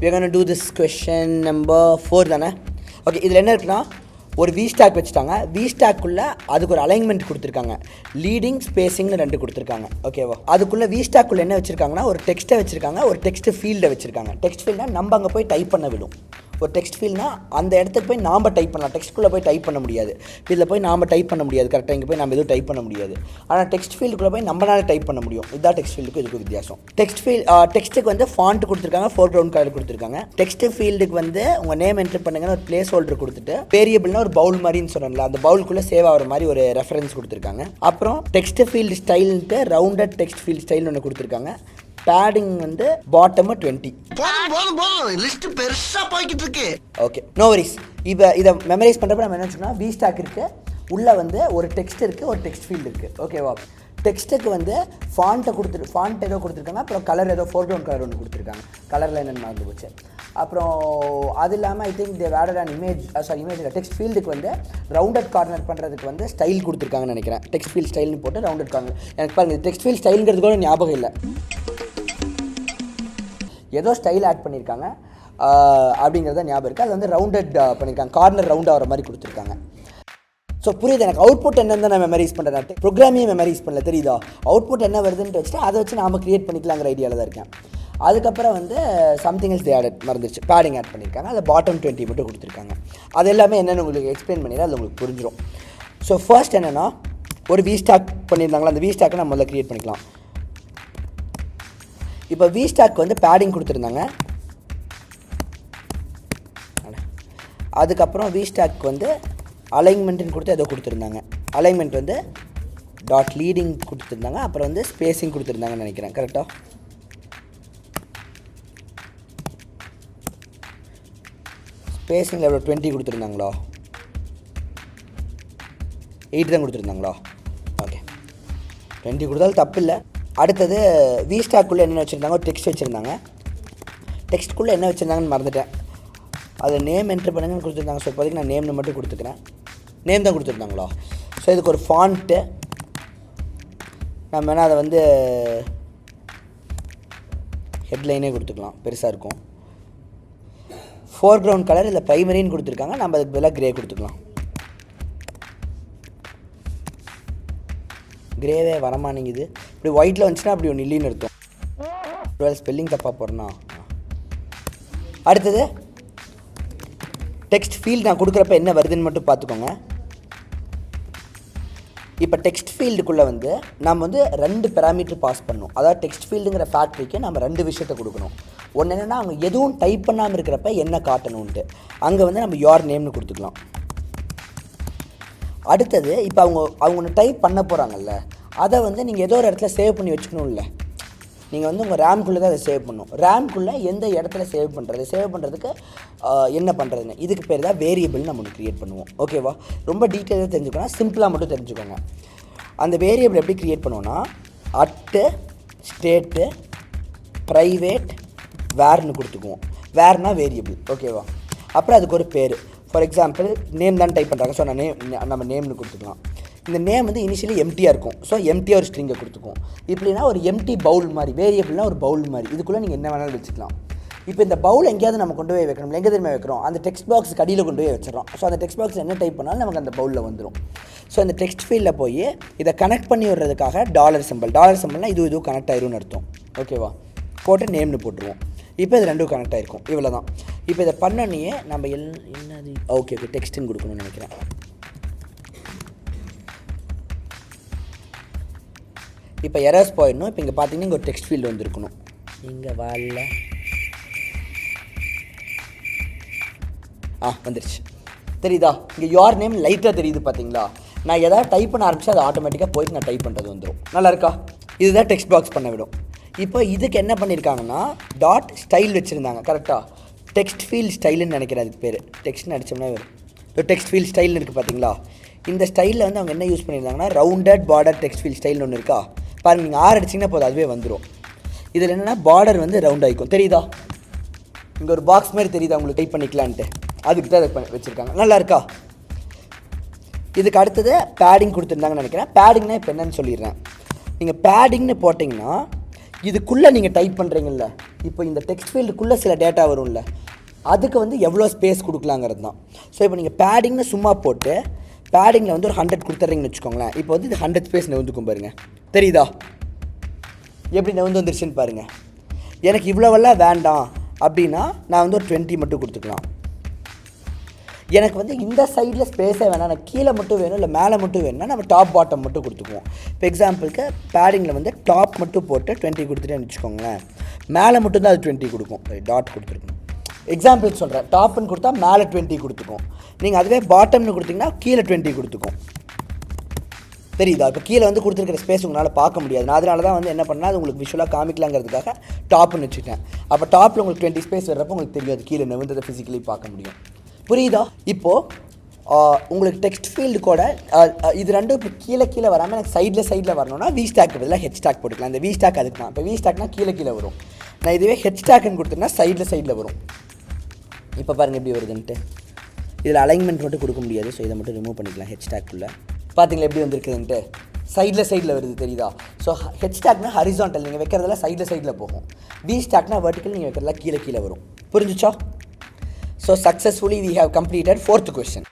we are going to do this question number 4 தானே. Okay, இதில் என்ன இருக்குன்னா ஒரு வி ஸ்டாக் வச்சுட்டாங்க. வி ஸ்டாக்குள்ளே அதுக்கு ஒரு அலைன்மெண்ட் கொடுத்துருக்காங்க. லீடிங் ஸ்பேசிங்னு 2 கொடுத்துருக்காங்க. ஓகேவா? அதுக்குள்ளே வி ஸ்டாக்குள்ளே என்ன வச்சுருக்காங்கன்னா ஒரு டெக்ஸ்ட்டை வச்சுருக்காங்க, ஒரு டெக்ஸ்ட் ஃபீல்டை வச்சுருக்காங்க. டெக்ஸ்ட் ஃபீல்ட்னா நம்ம அங்கே போய் டைப் பண்ண விடும். ஒரு டெக்ஸ்ட் ஃபீல்ட்னா அந்த இடத்துக்கு போய் நாம் டைப் பண்ணலாம். டெக்ஸ்ட்குள்ளே போய் டைப் பண்ண முடியாது. இதில் போய் நாம் டைப் பண்ண முடியாது. கரெக்டாக இங்கே போய் நம்ம எதுவும் டைப் பண்ண முடியாது. ஆனால் டெக்ஸ்ட் ஃபீல்டுக்குள்ளே போய் நம்மளால டைப் பண்ண முடியும். இதுதான் டெக்ஸ்ட் ஃபீல்டுக்கு இதுக்கு வித்தியாசம். டெக்ஸ்ட்டுக்கு வந்து ஃபாண்ட் கொடுத்துருக்காங்க, ஃபோர்க்ரவுண்ட் கலர் கொடுத்துருக்காங்க. டெக்ஸ்ட் ஃபீல்டுக்கு வந்து உங்கள் நேம் என்ட்ரு பண்ணுங்கன்னு ஒரு பிளேஸ் ஹோல்டர் கொடுத்துட்டு வேரியபிள்னா ஒரு பவுல் மாதிரின்னு சொன்னல, அந்த பவுலுக்குள்ளே சேவ் ஆகிற மாதிரி ஒரு ரெஃபரன்ஸ் கொடுத்துருக்காங்க. அப்புறம் டெக்ஸ்ட் ஃபீல்டு ஸ்டைல்ன்ட்டு ரவுண்டட் டெக்ஸ்ட் ஃபீல்டு ஸ்டைல்னு ஒன்று கொடுத்துருக்காங்க. பேடிங் வந்து பாட்டம் 20. லிஸ்ட் பெருசா போய்கிட்டு இருக்கு. Okay, no worries. இப்போ இதை மெமரைஸ் பண்ணுறப்ப நம்ம என்ன சொன்னால் வி ஸ்டாக் இருக்குது, உள்ளே வந்து ஒரு டெக்ஸ்ட் இருக்குது, ஒரு டெக்ஸ்ட் ஃபீல்டு இருக்குது. ஓகேவா? டெக்ஸ்ட்டுக்கு வந்து ஃபாண்ட் ஏதோ கொடுத்துருக்காங்க. அப்புறம் கலர் ஏதோ ஃபோர்க்ரவுண்ட் கலர் ஒன்று கொடுத்துருக்காங்க. கலரில் என்னென்னு மறந்து போச்சு. அப்புறம் அது இல்லாமல் I think they added an image text ஃபீல்டுக்கு வந்து ரவுண்டட் கார்னர் பண்ணுறதுக்கு வந்து ஸ்டைல் கொடுத்துருக்காங்கன்னு நினைக்கிறேன். டெக்ஸ்ட் ஃபீல்ட் ஸ்டைல்னு போட்டு ரவுண்டட் கார்னர். எனக்கு பாருங்கள், டெக்ஸ்ட் ஃபீல்ட் ஸ்டைலுங்கிறது கூட ஞாபகம் இல்லை. ஏதோ ஸ்டைல் ஆட் பண்ணியிருக்காங்க அப்படிங்கிறத ஞாபகம் இருக்குது. அது வந்து ரவுண்டட் பண்ணியிருக்காங்க, கார்னர் ரவுண்ட் ஆகிற மாதிரி கொடுத்துருக்காங்க. ஸோ புரியுது எனக்கு. அவுட்புட் என்னன்னு நான் மெமரைஸ் பண்ணுறேன். ப்ரோக்ராமையும் மெமரைஸ் பண்ணல, தெரியுதா? அவுட்புட் என்ன வருதுன்னு வச்சுட்டு அதை வச்சு நாம் க்ரியேட் பண்ணிக்கலாங்கிற ஐடியாவில் தான் இருக்கேன். அதுக்கப்புறம் வந்து சம்திங் எல்ஸ் தே ஆடட் மறந்துருச்சு. பேடிங் ஆட் பண்ணியிருக்காங்க. அதை பாட்டம் 20 மட்டும் கொடுத்துருக்காங்க. அது எல்லாமே என்னென்னு உங்களுக்கு எக்ஸ்பிளைன் பண்ணிடுறேன், அது உங்களுக்கு புரிஞ்சிடும். ஸோ ஃபர்ஸ்ட் என்னென்னா ஒரு வி ஸ்டாக் பண்ணியிருந்தாங்களா, அந்த வி ஸ்டாக்கை நம்ம முதல்ல க்ரியேட் பண்ணிக்கலாம். இப்போ வி ஸ்டாக் வந்து பேடிங் கொடுத்துருந்தாங்க. அதுக்கப்புறம் வி ஸ்டாக் வந்து அலைன்மெண்ட்டுன்னு கொடுத்து ஏதோ கொடுத்துருந்தாங்க. அலைன்மெண்ட் வந்து டாட் லீடிங் கொடுத்துருந்தாங்க. அப்புறம் வந்து ஸ்பேஸிங் கொடுத்துருந்தாங்கன்னு நினைக்கிறேன். கரெக்டாக? ஸ்பேஸிங்கில் எவ்வளோ 20 கொடுத்துருந்தாங்களா? 8 தான் கொடுத்துருந்தாங்களா? ஓகே, 20 கொடுத்தாலும் தப்பு இல்லை. அடுத்தது வி ஸ்டாக்குள்ளே என்ன வச்சுருந்தாங்க, ஒரு டெக்ஸ்ட் வச்சுருந்தாங்க. டெக்ஸ்ட்டுக்குள்ளே என்ன வச்சுருந்தாங்கன்னு மறந்துட்டேன். அதில் நேம் என்ட்ரு பண்ணுங்கன்னு கொடுத்துருந்தாங்க. ஸோ இப்போதைக்கு நான் நேம்னு மட்டும் கொடுத்துக்கிறேன். நேம் தான் கொடுத்துருந்தாங்களா? ஸோ இதுக்கு ஒரு ஃபாண்ட்டு நம்ம வேணால் அதை வந்து ஹெட்லைனே கொடுத்துக்கலாம், பெருசாக இருக்கும். ஃபோர்க்ரவுண்ட் கலர் இல்லை ப்ரைமரின்னு கொடுத்துருக்காங்க. நம்ம அதுக்கு பதிலாக க்ரே கொடுத்துக்கலாம். க்ரேவே வரமானிங்குது. இப்படி ஒயிட்டில் வந்துச்சுன்னா அப்படி ஒன்று இல்லைன்னு அர்த்தம். ஸ்பெல்லிங் தப்பாக போகிறேன்னா. அடுத்தது டெக்ஸ்ட் ஃபீல்டு நான் கொடுக்குறப்ப என்ன வருதுன்னு மட்டும் பார்த்துக்கோங்க. இப்போ டெக்ஸ்ட் ஃபீல்டுக்குள்ளே வந்து நம்ம வந்து 2 பேராமீட்டர் பாஸ் பண்ணணும். அதாவது டெக்ஸ்ட் ஃபீல்டுங்கிற ஃபேக்ட்ரிக்கு நம்ம 2 விஷயத்தை கொடுக்கணும். ஒன்று என்னென்னா அவங்க எதுவும் டைப் பண்ணாமல் இருக்கிறப்ப என்ன காட்டணுன்ட்டு அங்கே வந்து நம்ம யோர் நேம்னு கொடுத்துக்கலாம். அடுத்தது இப்போ அவங்க ஒன்று டைப் பண்ண போகிறாங்கல்ல, அதை வந்து நீங்கள் ஏதோ ஒரு இடத்துல சேவ் பண்ணி வச்சுக்கணும்ல. நீங்கள் வந்து உங்கள் ரேம்குள்ளே தான் அதை சேவ் பண்ணணும். ரேம்குள்ளே எந்த இடத்துல சேவ் பண்ணுறதுக்கு என்ன பண்ணுறதுன்னு இதுக்கு பேர் தான் வேரியபிள்னு நம்ம ஒன்று க்ரியேட் பண்ணுவோம். ஓகேவா? ரொம்ப டீட்டெயிலாக தெரிஞ்சுக்கணும், சிம்பிளாக மட்டும் தெரிஞ்சுக்கோங்க. அந்த வேரியபிள் எப்படி க்ரியேட் பண்ணுவோன்னா அட்டு ஸ்டேட்டு ப்ரைவேட் வேர்னு கொடுத்துக்குவோம். வேர்னா வேரியபிள். ஓகேவா? அப்புறம் அதுக்கு ஒரு பேர். ஃபார் எக்ஸாம்பிள் நேம் தான் டைப் பண்ணுறாங்க. ஸோ நம்ம நேம்னு கொடுத்துக்கலாம். இந்த நேம் வந்து இனிஷியலி எம்டியாக இருக்கும். ஸோ எம்டியாக ஒரு ஸ்ட்ரிங்கை கொடுத்துக்குவோம். இப்படின்னா ஒரு எம்டி பவுல் மாதிரி, வேரியபிள்னா ஒரு பவுல் மாதிரி, இதுக்குள்ளே நீங்கள் என்ன வேணாலும் வச்சுக்கலாம். இப்போ இந்த பவுல் எங்கேயாவது நம்ம கொண்டு போய் வைக்கணும். எங்கே தெரியுமா வைக்கிறோம்? அந்த டெக்ஸ்ட் பாக்ஸ் கடியில் கொண்டு போய் வச்சிடறோம். ஸோ அந்த டெக்ஸ்ட் பாக்ஸ் என்ன டைப் பண்ணாலும் நமக்கு அந்த பவுலில் வந்துடும். ஸோ அந்த டெக்ஸ்ட் ஃபீல்டில் போய் இதை கனெக்ட் பண்ணி விடுறதுக்காக டாலர் சிம்பிள்னால் இதுவும் கனெக்ட் ஆயிரும்னு அர்த்தம். ஓகேவா? போட்டு நேம்னு போட்டுருவோம். இப்போ இது 2 கனெக்ட் ஆகிருக்கும். இவ்வளோ தான். இப்போ இதை பண்ணோன்னே நம்ம என்னது ஓகே டெக்ஸ்ட்டுன்னு கொடுக்கணும்னு நினைக்கிறேன். இப்போ எரர்ஸ் போயிடணும். இப்போ இங்கே பார்த்தீங்கன்னா இங்கே ஒரு டெக்ஸ்ட் ஃபீல்டு வந்துருக்கணும். இங்கே வரல. வந்துருச்சு. தெரியுதா? இங்கே யோர் நேம் லைட்டாக தெரியுது பார்த்தீங்களா? நான் எதாவது டைப் பண்ண ஆரம்பிச்சு அது ஆட்டோமேட்டிக்காக போயிட்டு நான் டைப் பண்ணுறது வந்துடும். நல்லா இருக்கா? இதுதான் டெக்ஸ்ட் பாக்ஸ் பண்ண விடும். இப்போ இதுக்கு என்ன பண்ணியிருக்காங்கன்னா டாட் ஸ்டைல் வச்சுருந்தாங்க. கரெக்டாக? டெக்ஸ்ட் ஃபீல்ட் ஸ்டைலுன்னு நினைக்கிறேன். அதுக்கு பேர் டெக்ஸ்ட்னு அடித்தோம்னா வரும். இப்போ டெக்ஸ்ட் ஃபீல்ட் ஸ்டைல்னு இருக்குது பார்த்தீங்களா? இந்த ஸ்டைலில் வந்து அவங்க என்ன யூஸ் பண்ணியிருந்தாங்கன்னா ரவுண்டட் பார்டர் டெக்ஸ்ட் ஃபீல்ட் ஸ்டைல்னு ஒன்று இருக்கா பாருங்கள். நீங்கள் 6 அடிச்சிங்கன்னா போதும், அதுவே வந்துடும். இதில் என்னென்னா பார்டர் வந்து ரவுண்ட் ஆகிக்கும். தெரியுதா? இங்கே ஒரு பாக்ஸ் மாதிரி தெரியுதா உங்களுக்கு? டைப் பண்ணிக்கலான்ட்டு அதுக்கு தான் அதை வச்சுருக்காங்க. நல்லா இருக்கா? இதுக்கு அடுத்தது பேடிங் கொடுத்துருந்தாங்கன்னு நினைக்கிறேன். பேடிங்னா இப்போ என்னன்னு சொல்லிடுறேன். நீங்கள் பேடிங்னு போட்டிங்கன்னா இதுக்குள்ளே நீங்கள் டைப் பண்ணுறீங்கல்ல, இப்போ இந்த டெக்ஸ்ட் ஃபீல்டுக்குள்ளே சில டேட்டா வரும்ல, அதுக்கு வந்து எவ்வளோ ஸ்பேஸ் கொடுக்கலாங்கிறது தான். ஸோ இப்போ நீங்கள் பேடிங்னு சும்மா போட்டு பேடிங்கில் வந்து ஒரு 100 கொடுத்துட்றீங்கன்னு வச்சுக்கோங்களேன். இப்போ வந்து இது 100 ஸ்பேஸ் நெவுந்துக்கும் பாருங்கள், தெரியுதா எப்படி நெவுந்து வந்துருச்சுன்னு பாருங்கள். எனக்கு இவ்வளோவெல்லாம் வேண்டாம் அப்படின்னா நான் வந்து ஒரு 20 மட்டும் கொடுத்துக்கலாம். எனக்கு வந்து இந்த சைடில் ஸ்பேஸே வேணாம், எனக்கு கீழே மட்டும் வேணும் இல்லை மேலே மட்டும் வேணும்னா நம்ம டாப் பாட்டம் மட்டும் கொடுத்துக்குவோம். இப்போ எக்ஸாம்பிளுக்கு பேடிங்கில் வந்து டாப் மட்டும் போட்டு 20 கொடுத்துட்டேன்னு வச்சுக்கோங்களேன், மேலே மட்டும் தான் அது 20 கொடுக்கும். டாட் கொடுத்துருக்கணும். எக்ஸாம்பிளுக்கு சொல்கிறேன், டாப்னு கொடுத்தா மேலே 20 கொடுத்துக்கும். நீங்கள் அதுவே பாட்டம்னு கொடுத்தீங்கன்னா கீழே 20 கொடுத்துக்கும். தெரியுதா? இப்போ கீழே வந்து கொடுத்துருக்கிற ஸ்பேஸ் உங்களால் பார்க்க முடியாது. நான் அதனால தான் வந்து என்ன பண்ணால் அது உங்களுக்கு விஷுவலாக காமிக்கலாங்கிறதுக்காக டாப்னு வச்சுட்டேன். அப்போ டாப்பில் உங்களுக்கு 20 ஸ்பேஸ் வர்றப்போ உங்களுக்கு தெரியும் அது கீழே நெவுந்ததை ஃபிசிக்கலி பார்க்க முடியும். புரியுதா? இப்போது உங்களுக்கு டெக்ஸ்ட் ஃபீல்டு கூட இது ரெண்டும் இப்போ கீழே வராமல் எனக்கு சைடில் வரணும்னா வி ஸ்டாக் பதிலாக ஹெச் ஸ்டாக் போட்டுக்கலாம். இந்த வி ஸ்டாக் அதுக்கு தான். இப்போ வி ஸ்டாக்னா கீழே வரும். நான் இதுவே ஹெச் ஸ்டாக்னு கொடுத்தேன்னா சைடில் வரும். இப்போ பாருங்கள் எப்படி வருதுன்ட்டு. இதில் அலைன்மெண்ட் மட்டும் கொடுக்க முடியாது, ஸோ இதை மட்டும் ரிமூவ் பண்ணிக்கலாம். ஹெச் ஸ்டாக்குள்ளே பார்த்தீங்களா எப்படி வந்திருக்குதுன்ட்டு, சைடில் வருது தெரியுதா? ஸோ ஹெச் ஸ்டாக்னா ஹரிசான்டல், நீங்கள் வைக்கிறதெல்லாம் சைடில் போகும். வி ஸ்டாக்னா வெர்டிக்கல், நீங்கள் வைக்கிறதெல்லாம் கீழே வரும். புரிஞ்சுச்சா? So successfully we have completed 4th question.